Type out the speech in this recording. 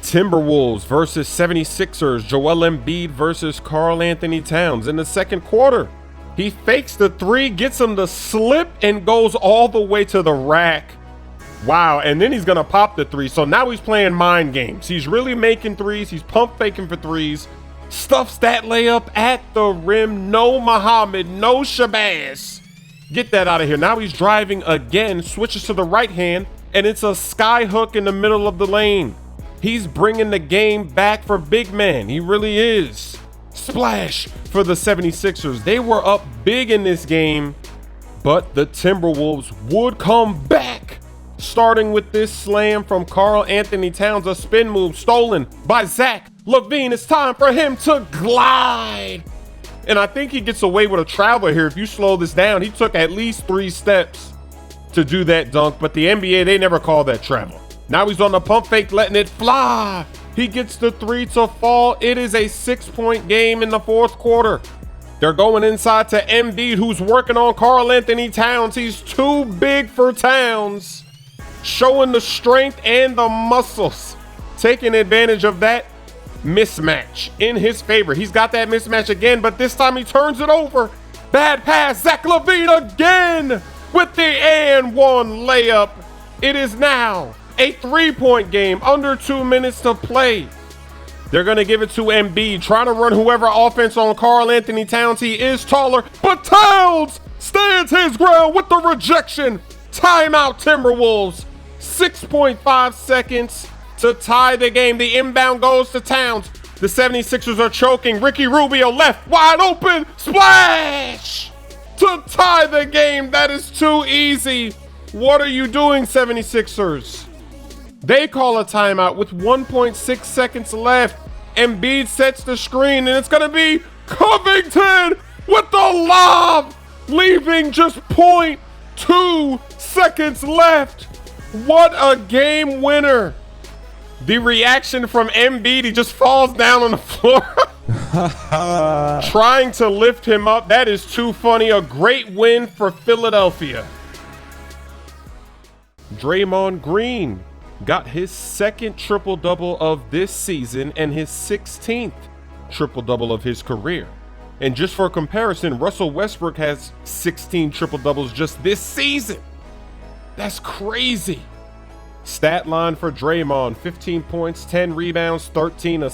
Timberwolves versus 76ers. Joel Embiid versus Karl Anthony Towns in the second quarter. He fakes the three, gets him to slip, and goes all the way to the rack. Wow, and then he's going to pop the three. So now he's playing mind games. He's really making threes. He's pump faking for threes. Stuffs that layup at the rim. No Muhammad, no Shabazz. Get that out of here. Now he's driving again, switches to the right hand, and it's a sky hook in the middle of the lane. He's bringing the game back for big man. He really is. Splash for the 76ers. They were up big in this game, but the Timberwolves would come back. Starting with this slam from Karl Anthony Towns, a spin move stolen by Zach LaVine. It's time for him to glide. And I think he gets away with a traveler here. If you slow this down, he took at least 3 steps to do that dunk, but the NBA, they never call that travel. Now he's on the pump fake, letting it fly. He gets the 3 to fall. It is a 6-point game in the fourth quarter. They're going inside to Embiid, who's working on Karl Anthony Towns. He's too big for Towns, showing the strength and the muscles, taking advantage of that mismatch in his favor. He's got that mismatch again, but this time he turns it over. Bad pass, Zach LaVine again with the and one layup. It is now a 3-point game, under 2 minutes to play. They're going to give it to Embiid, trying to run whoever offense on Karl Anthony Towns. He is taller, but Towns stands his ground with the rejection. Timeout, Timberwolves. 6.5 seconds to tie the game. The inbound goes to Towns. The 76ers are choking. Ricky Rubio left, wide open. Splash to tie the game. That is too easy. What are you doing, 76ers? They call a timeout with 1.6 seconds left. Embiid sets the screen, and it's going to be Covington with the lob, leaving just 0.2 seconds left. What a game winner. The reaction from Embiid, he just falls down on the floor. Trying to lift him up. That is too funny. A great win for Philadelphia. Draymond Green got his second triple-double of this season and his 16th triple-double of his career. And just for comparison, Russell Westbrook has 16 triple-doubles just this season. That's crazy. Stat line for Draymond: 15 points, 10 rebounds, 13 assists.